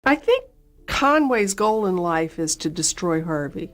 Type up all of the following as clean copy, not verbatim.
I think Conway's goal in life is to destroy Harvey.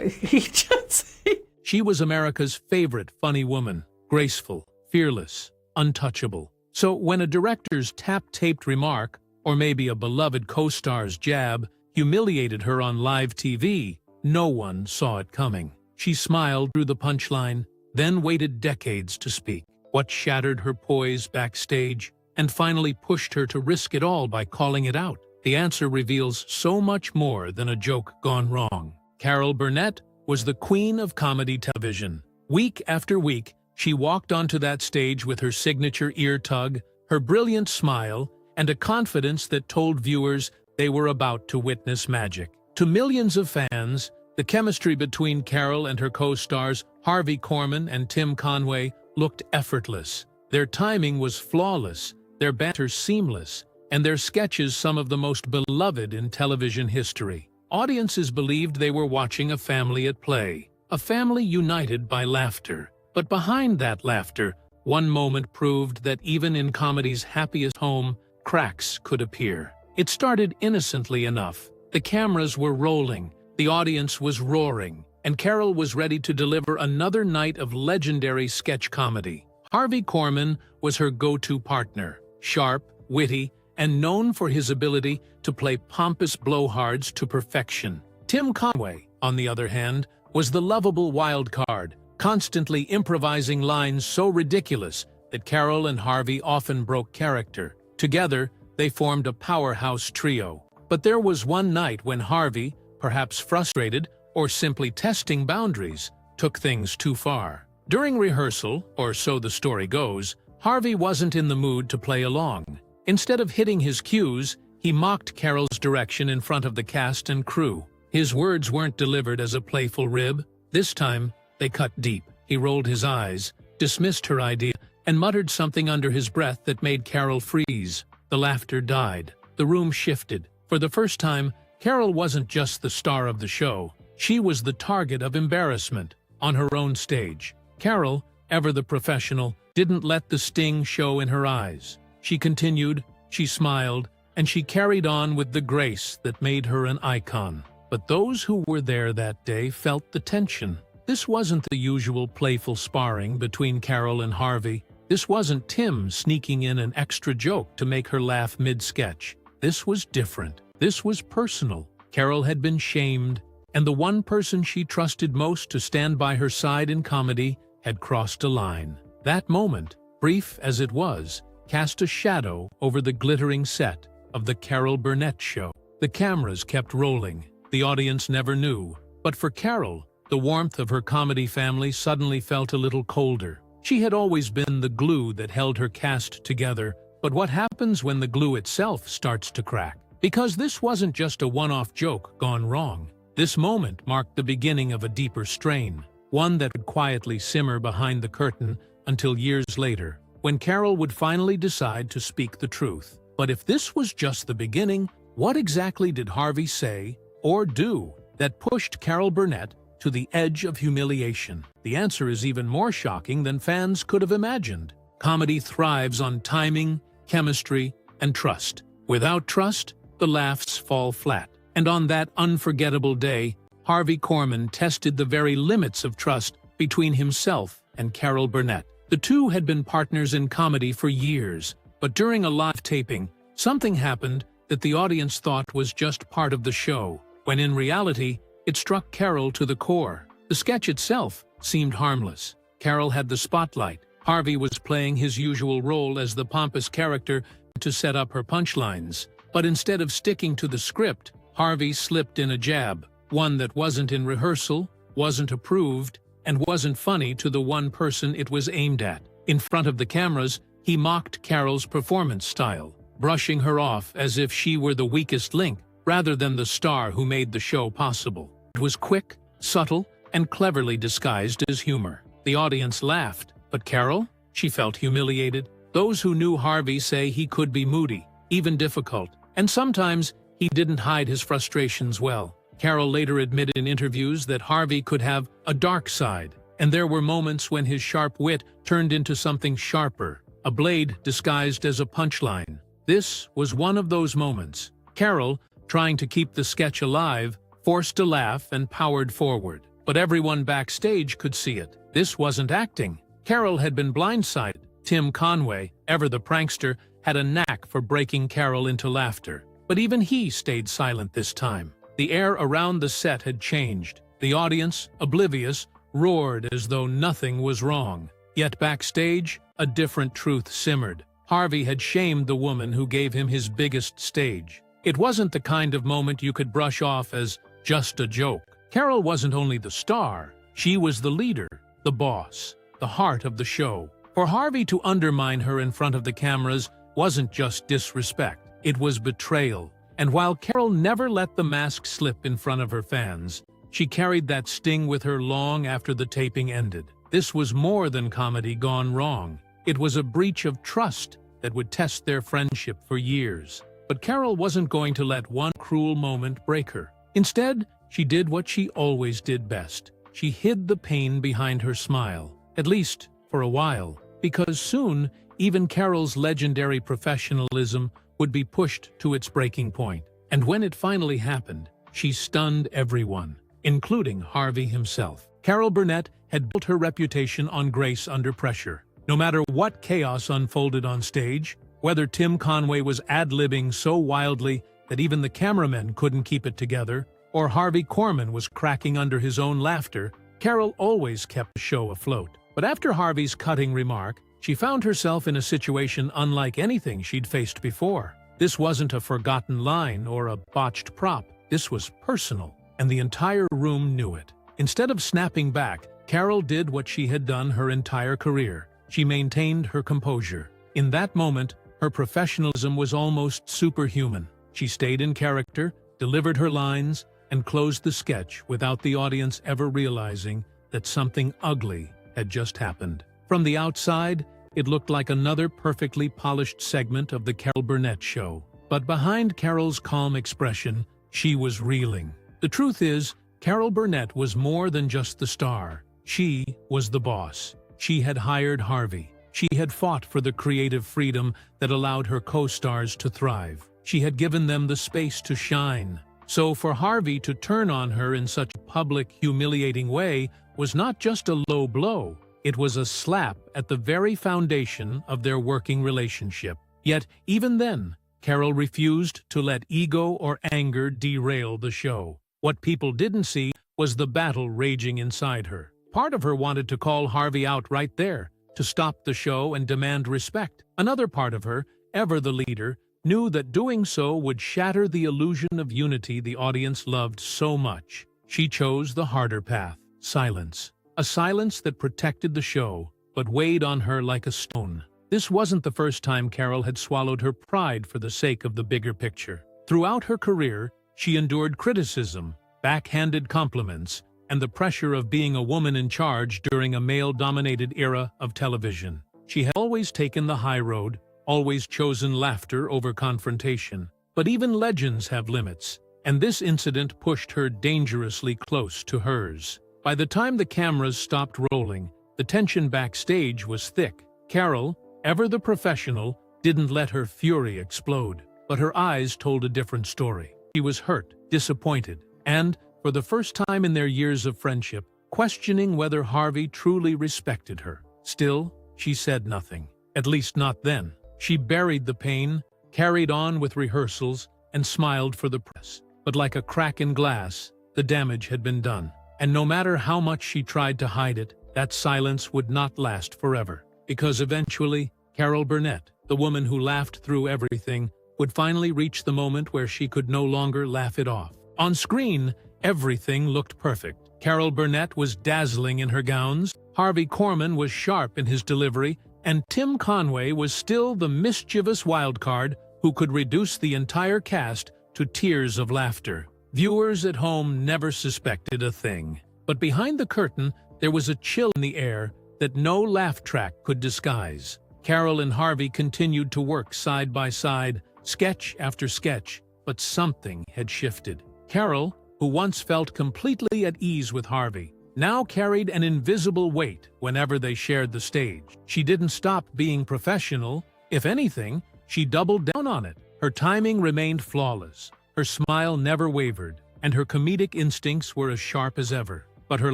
He just. She was America's favorite funny woman, graceful, fearless, untouchable. So when a director's tap-taped remark, or maybe a beloved co-star's jab, humiliated her on live TV, no one saw it coming. She smiled through the punchline, then waited decades to speak. What shattered her poise backstage, and finally pushed her to risk it all by calling it out? The answer reveals so much more than a joke gone wrong. Carol Burnett was the queen of comedy television. Week after week, she walked onto that stage with her signature ear tug, her brilliant smile, and a confidence that told viewers they were about to witness magic. To millions of fans, the chemistry between Carol and her co-stars, Harvey Korman and Tim Conway, looked effortless. Their timing was flawless, their banter seamless, and their sketches some of the most beloved in television history. Audiences believed they were watching a family at play, a family united by laughter. But behind that laughter, one moment proved that even in comedy's happiest home, cracks could appear. It started innocently enough. The cameras were rolling, the audience was roaring, and Carol was ready to deliver another night of legendary sketch comedy. Harvey Korman was her go-to partner, sharp, witty, and known for his ability to play pompous blowhards to perfection. Tim Conway, on the other hand, was the lovable wild card, constantly improvising lines so ridiculous that Carol and Harvey often broke character. Together, they formed a powerhouse trio. But there was one night when Harvey, perhaps frustrated or simply testing boundaries, took things too far. During rehearsal, or so the story goes, Harvey wasn't in the mood to play along. Instead of hitting his cues, he mocked Carol's direction in front of the cast and crew. His words weren't delivered as a playful rib. This time, they cut deep. He rolled his eyes, dismissed her idea, and muttered something under his breath that made Carol freeze. The laughter died. The room shifted. For the first time, Carol wasn't just the star of the show. She was the target of embarrassment on her own stage. Carol, ever the professional, didn't let the sting show in her eyes. She continued, she smiled, and she carried on with the grace that made her an icon. But those who were there that day felt the tension. This wasn't the usual playful sparring between Carol and Harvey. This wasn't Tim sneaking in an extra joke to make her laugh mid-sketch. This was different. This was personal. Carol had been shamed, and the one person she trusted most to stand by her side in comedy had crossed a line. That moment, brief as it was, cast a shadow over the glittering set of the Carol Burnett show. The cameras kept rolling. The audience never knew. But for Carol, the warmth of her comedy family suddenly felt a little colder. She had always been the glue that held her cast together, but what happens when the glue itself starts to crack? Because this wasn't just a one-off joke gone wrong. This moment marked the beginning of a deeper strain, one that would quietly simmer behind the curtain until years later, when Carol would finally decide to speak the truth. But if this was just the beginning, what exactly did Harvey say or do that pushed Carol Burnett to the edge of humiliation? The answer is even more shocking than fans could have imagined. Comedy thrives on timing, chemistry, and trust. Without trust, the laughs fall flat. And on that unforgettable day, Harvey Korman tested the very limits of trust between himself and Carol Burnett. The two had been partners in comedy for years, but during a live taping, something happened that the audience thought was just part of the show, when in reality, it struck Carol to the core. The sketch itself seemed harmless. Carol had the spotlight. Harvey was playing his usual role as the pompous character to set up her punchlines. But instead of sticking to the script, Harvey slipped in a jab, one that wasn't in rehearsal, wasn't approved, and wasn't funny to the one person it was aimed at. In front of the cameras, he mocked Carol's performance style, brushing her off as if she were the weakest link, rather than the star who made the show possible. It was quick, subtle, and cleverly disguised as humor. The audience laughed, but Carol? She felt humiliated. Those who knew Harvey say he could be moody, even difficult, and sometimes he didn't hide his frustrations well. Carol later admitted in interviews that Harvey could have a dark side, and there were moments when his sharp wit turned into something sharper, a blade disguised as a punchline. This was one of those moments. Carol, trying to keep the sketch alive, forced a laugh and powered forward. But everyone backstage could see it. This wasn't acting. Carol had been blindsided. Tim Conway, ever the prankster, had a knack for breaking Carol into laughter. But even he stayed silent this time. The air around the set had changed. The audience, oblivious, roared as though nothing was wrong. Yet backstage, a different truth simmered. Harvey had shamed the woman who gave him his biggest stage. It wasn't the kind of moment you could brush off as just a joke. Carol wasn't only the star, she was the leader, the boss, the heart of the show. For Harvey to undermine her in front of the cameras wasn't just disrespect, it was betrayal. And while Carol never let the mask slip in front of her fans, she carried that sting with her long after the taping ended. This was more than comedy gone wrong. It was a breach of trust that would test their friendship for years. But Carol wasn't going to let one cruel moment break her. Instead, she did what she always did best. She hid the pain behind her smile, at least for a while, because soon, even Carol's legendary professionalism would be pushed to its breaking point. And when it finally happened, she stunned everyone, including Harvey himself. Carol Burnett had built her reputation on grace under pressure. No matter what chaos unfolded on stage, whether Tim Conway was ad-libbing so wildly that even the cameramen couldn't keep it together, or Harvey Korman was cracking under his own laughter, Carol always kept the show afloat. But after Harvey's cutting remark, she found herself in a situation unlike anything she'd faced before. This wasn't a forgotten line or a botched prop. This was personal, and the entire room knew it. Instead of snapping back, Carol did what she had done her entire career. She maintained her composure. In that moment, her professionalism was almost superhuman. She stayed in character, delivered her lines, and closed the sketch without the audience ever realizing that something ugly had just happened. From the outside, it looked like another perfectly polished segment of the Carol Burnett show. But behind Carol's calm expression, she was reeling. The truth is, Carol Burnett was more than just the star. She was the boss. She had hired Harvey. She had fought for the creative freedom that allowed her co-stars to thrive. She had given them the space to shine. So for Harvey to turn on her in such a public, humiliating way was not just a low blow. It was a slap at the very foundation of their working relationship. Yet, even then, Carol refused to let ego or anger derail the show. What people didn't see was the battle raging inside her. Part of her wanted to call Harvey out right there, to stop the show and demand respect. Another part of her, ever the leader, knew that doing so would shatter the illusion of unity the audience loved so much. She chose the harder path, silence. A silence that protected the show, but weighed on her like a stone. This wasn't the first time Carol had swallowed her pride for the sake of the bigger picture. Throughout her career, she endured criticism, backhanded compliments, and the pressure of being a woman in charge during a male-dominated era of television. She had always taken the high road, always chosen laughter over confrontation. But even legends have limits, and this incident pushed her dangerously close to hers. By the time the cameras stopped rolling, the tension backstage was thick. Carol, ever the professional, didn't let her fury explode, but her eyes told a different story. She was hurt, disappointed, and, for the first time in their years of friendship, questioning whether Harvey truly respected her. Still, she said nothing. At least not then. She buried the pain, carried on with rehearsals, and smiled for the press. But like a crack in glass, the damage had been done. And no matter how much she tried to hide it, that silence would not last forever. Because eventually, Carol Burnett, the woman who laughed through everything, would finally reach the moment where she could no longer laugh it off. On screen, everything looked perfect. Carol Burnett was dazzling in her gowns, Harvey Korman was sharp in his delivery, and Tim Conway was still the mischievous wildcard who could reduce the entire cast to tears of laughter. Viewers at home never suspected a thing. But behind the curtain, there was a chill in the air that no laugh track could disguise. Carol and Harvey continued to work side by side, sketch after sketch, but something had shifted. Carol, who once felt completely at ease with Harvey, now carried an invisible weight whenever they shared the stage. She didn't stop being professional. If anything, she doubled down on it. Her timing remained flawless, her smile never wavered, and her comedic instincts were as sharp as ever. But her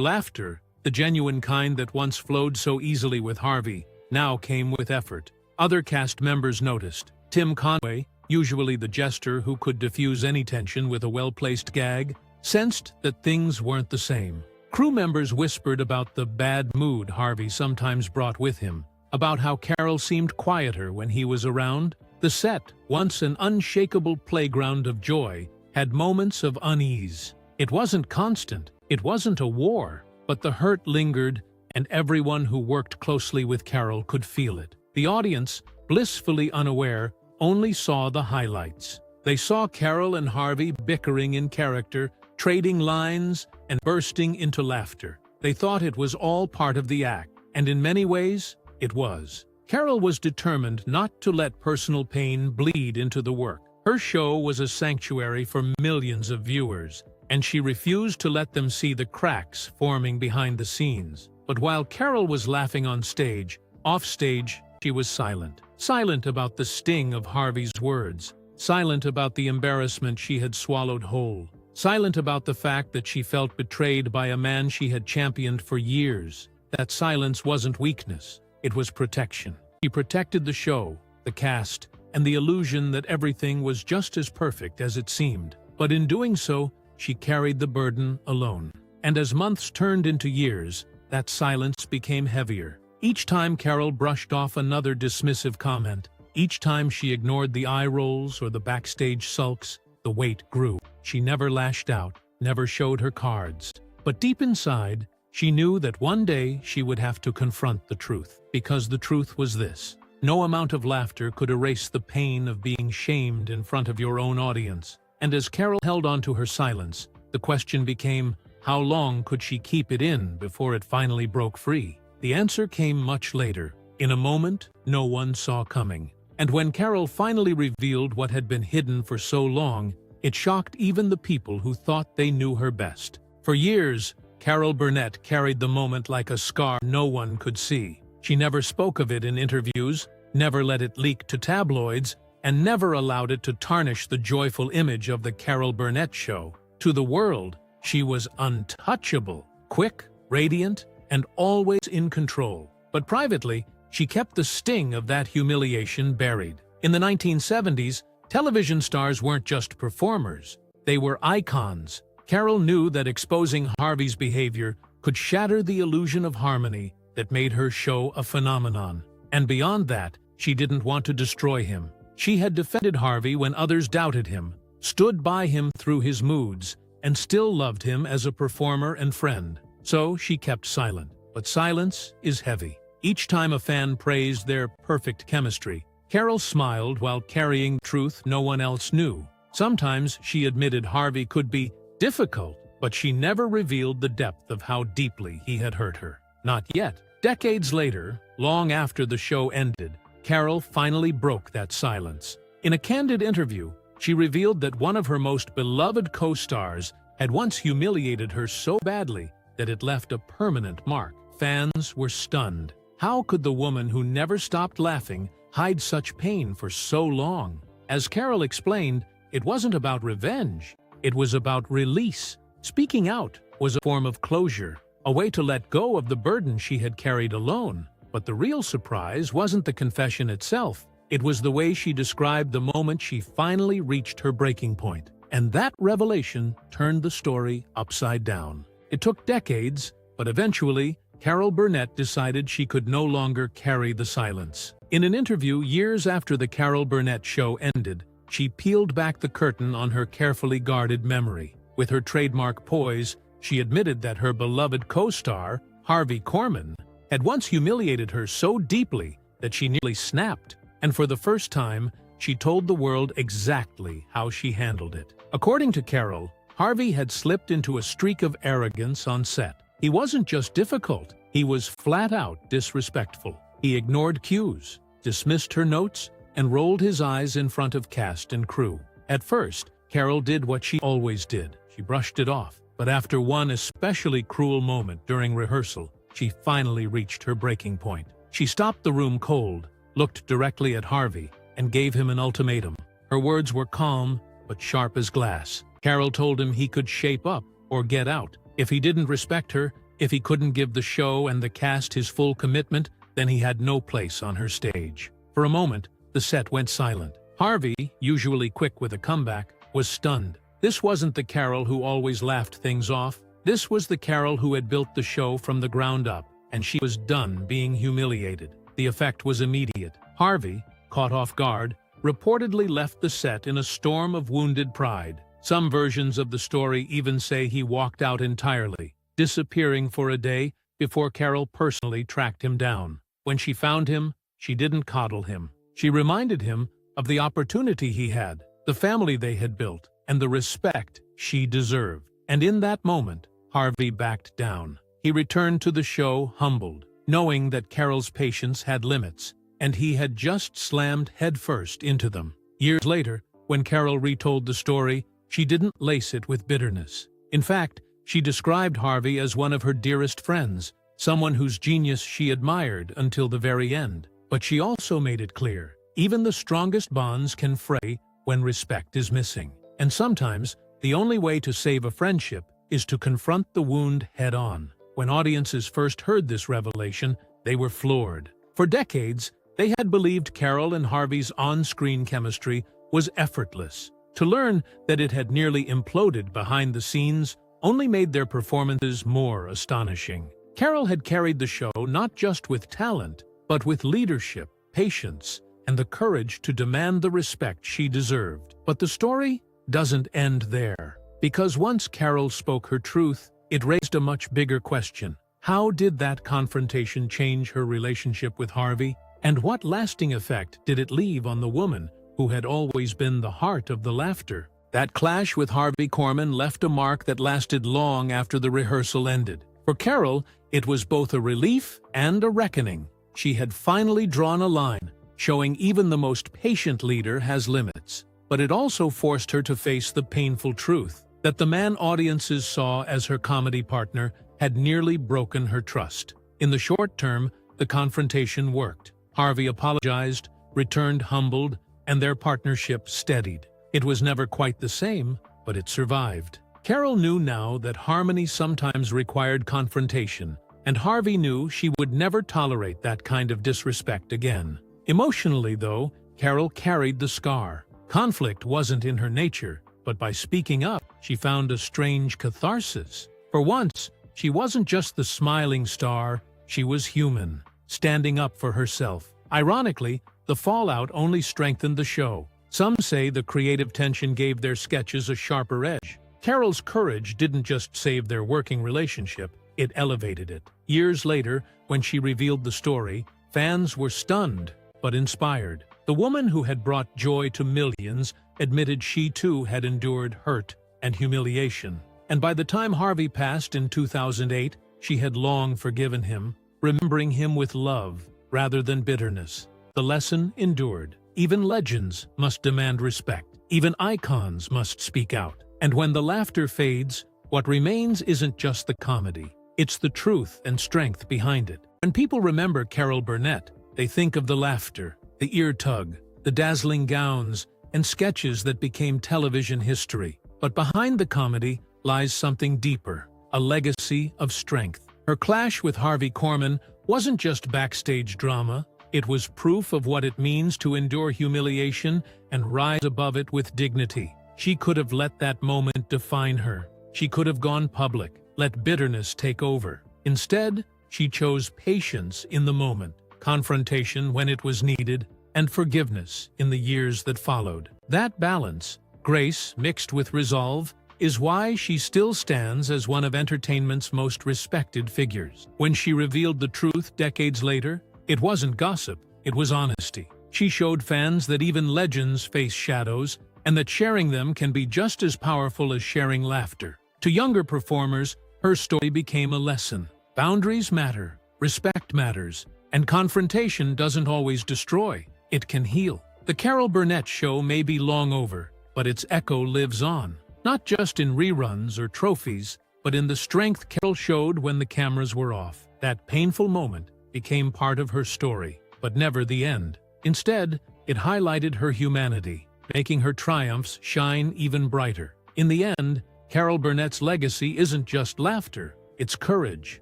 laughter, the genuine kind that once flowed so easily with Harvey, now came with effort. Other cast members noticed. Tim Conway, usually the jester who could diffuse any tension with a well-placed gag, sensed that things weren't the same. Crew members whispered about the bad mood Harvey sometimes brought with him, about how Carol seemed quieter when he was around. The set, once an unshakable playground of joy, had moments of unease. It wasn't constant, it wasn't a war, but the hurt lingered, and everyone who worked closely with Carol could feel it. The audience, blissfully unaware, only saw the highlights. They saw Carol and Harvey bickering in character, trading lines, and bursting into laughter. They thought it was all part of the act, and in many ways, it was. Carol was determined not to let personal pain bleed into the work. Her show was a sanctuary for millions of viewers, and she refused to let them see the cracks forming behind the scenes. But while Carol was laughing on stage, off stage, she was silent. Silent about the sting of Harvey's words. Silent about the embarrassment she had swallowed whole. Silent about the fact that she felt betrayed by a man she had championed for years. That silence wasn't weakness. It was protection. She protected the show, the cast, and the illusion that everything was just as perfect as it seemed. But in doing so, she carried the burden alone. And as months turned into years, that silence became heavier. Each time Carol brushed off another dismissive comment, each time she ignored the eye rolls or the backstage sulks, the weight grew. She never lashed out, never showed her cards. But deep inside, she knew that one day she would have to confront the truth. Because the truth was this: no amount of laughter could erase the pain of being shamed in front of your own audience. And as Carol held on to her silence, the question became, how long could she keep it in before it finally broke free? The answer came much later, in a moment no one saw coming. And when Carol finally revealed what had been hidden for so long, it shocked even the people who thought they knew her best. For years, Carol Burnett carried the moment like a scar no one could see. She never spoke of it in interviews, never let it leak to tabloids, and never allowed it to tarnish the joyful image of the Carol Burnett Show. To the world, she was untouchable, quick, radiant, and always in control. But privately, she kept the sting of that humiliation buried. In the 1970s, television stars weren't just performers. They were icons. Carol knew that exposing Harvey's behavior could shatter the illusion of harmony that made her show a phenomenon. And beyond that, she didn't want to destroy him. She had defended Harvey when others doubted him, stood by him through his moods, and still loved him as a performer and friend. So she kept silent. But silence is heavy. Each time a fan praised their perfect chemistry, Carol smiled while carrying truth no one else knew. Sometimes she admitted Harvey could be difficult, but she never revealed the depth of how deeply he had hurt her. Not yet. Decades later, long after the show ended, Carol finally broke that silence. In a candid interview, she revealed that one of her most beloved co-stars had once humiliated her so badly that it left a permanent mark. Fans were stunned. How could the woman who never stopped laughing hide such pain for so long? As Carol explained, it wasn't about revenge. It was about release. Speaking out was a form of closure, a way to let go of the burden she had carried alone. But the real surprise wasn't the confession itself. It was the way she described the moment she finally reached her breaking point. And that revelation turned the story upside down. It took decades, but eventually, Carol Burnett decided she could no longer carry the silence. In an interview years after the Carol Burnett show ended, she peeled back the curtain on her carefully guarded memory. With her trademark poise, she admitted that her beloved co-star, Harvey Korman, had once humiliated her so deeply that she nearly snapped. And for the first time, she told the world exactly how she handled it. According to Carol, Harvey had slipped into a streak of arrogance on set. He wasn't just difficult, he was flat-out disrespectful. He ignored cues, dismissed her notes, and rolled his eyes in front of cast and crew. At first, Carol did what she always did. She brushed it off. But after one especially cruel moment during rehearsal, she finally reached her breaking point. She stopped the room cold, looked directly at Harvey, and gave him an ultimatum. Her words were calm, but sharp as glass. Carol told him he could shape up or get out. If he didn't respect her, if he couldn't give the show and the cast his full commitment, then he had no place on her stage. For a moment, the set went silent. Harvey, usually quick with a comeback, was stunned. This wasn't the Carol who always laughed things off. This was the Carol who had built the show from the ground up, and she was done being humiliated. The effect was immediate. Harvey, caught off guard, reportedly left the set in a storm of wounded pride. Some versions of the story even say he walked out entirely, disappearing for a day before Carol personally tracked him down. When she found him, she didn't coddle him. She reminded him of the opportunity he had, the family they had built, and the respect she deserved. And in that moment, Harvey backed down. He returned to the show humbled, knowing that Carol's patience had limits, and he had just slammed headfirst into them. Years later, when Carol retold the story, she didn't lace it with bitterness. In fact, she described Harvey as one of her dearest friends, someone whose genius she admired until the very end. But she also made it clear, even the strongest bonds can fray when respect is missing. And sometimes, the only way to save a friendship is to confront the wound head-on. When audiences first heard this revelation, they were floored. For decades, they had believed Carol and Harvey's on-screen chemistry was effortless. To learn that it had nearly imploded behind the scenes only made their performances more astonishing. Carol had carried the show not just with talent, but with leadership, patience, and the courage to demand the respect she deserved. But the story doesn't end there. Because once Carol spoke her truth, it raised a much bigger question. How did that confrontation change her relationship with Harvey? And what lasting effect did it leave on the woman who had always been the heart of the laughter? That clash with Harvey Korman left a mark that lasted long after the rehearsal ended. For Carol, it was both a relief and a reckoning. She had finally drawn a line, showing even the most patient leader has limits. But it also forced her to face the painful truth that the man audiences saw as her comedy partner had nearly broken her trust. In the short term, the confrontation worked. Harvey apologized, returned humbled, and their partnership steadied. It was never quite the same, but it survived. Carol knew now that harmony sometimes required confrontation, and Harvey knew she would never tolerate that kind of disrespect again. Emotionally, though, Carol carried the scar. Conflict wasn't in her nature, but by speaking up, she found a strange catharsis. For once, she wasn't just the smiling star, she was human, standing up for herself. Ironically, the fallout only strengthened the show. Some say the creative tension gave their sketches a sharper edge. Carol's courage didn't just save their working relationship, it elevated it. Years later, when she revealed the story, fans were stunned, but inspired. The woman who had brought joy to millions admitted she too had endured hurt and humiliation. And by the time Harvey passed in 2008, she had long forgiven him, remembering him with love rather than bitterness. The lesson endured. Even legends must demand respect. Even icons must speak out. And when the laughter fades, what remains isn't just the comedy. It's the truth and strength behind it. When people remember Carol Burnett, they think of the laughter, the ear tug, the dazzling gowns, and sketches that became television history. But behind the comedy lies something deeper, a legacy of strength. Her clash with Harvey Korman wasn't just backstage drama, it was proof of what it means to endure humiliation and rise above it with dignity. She could have let that moment define her. She could have gone public, let bitterness take over. Instead, she chose patience in the moment, confrontation when it was needed, and forgiveness in the years that followed. That balance, grace mixed with resolve, is why she still stands as one of entertainment's most respected figures. When she revealed the truth decades later, it wasn't gossip, it was honesty. She showed fans that even legends face shadows, and that sharing them can be just as powerful as sharing laughter. To younger performers, her story became a lesson. Boundaries matter, respect matters, and confrontation doesn't always destroy, it can heal. The Carol Burnett show may be long over, but its echo lives on. Not just in reruns or trophies, but in the strength Carol showed when the cameras were off. That painful moment became part of her story, but never the end. Instead, it highlighted her humanity. making her triumphs shine even brighter. In the end, Carol Burnett's legacy isn't just laughter, it's courage,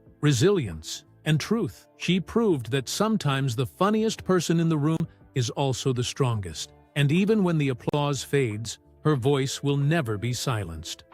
resilience, and truth. She proved that sometimes the funniest person in the room is also the strongest. And even when the applause fades, her voice will never be silenced.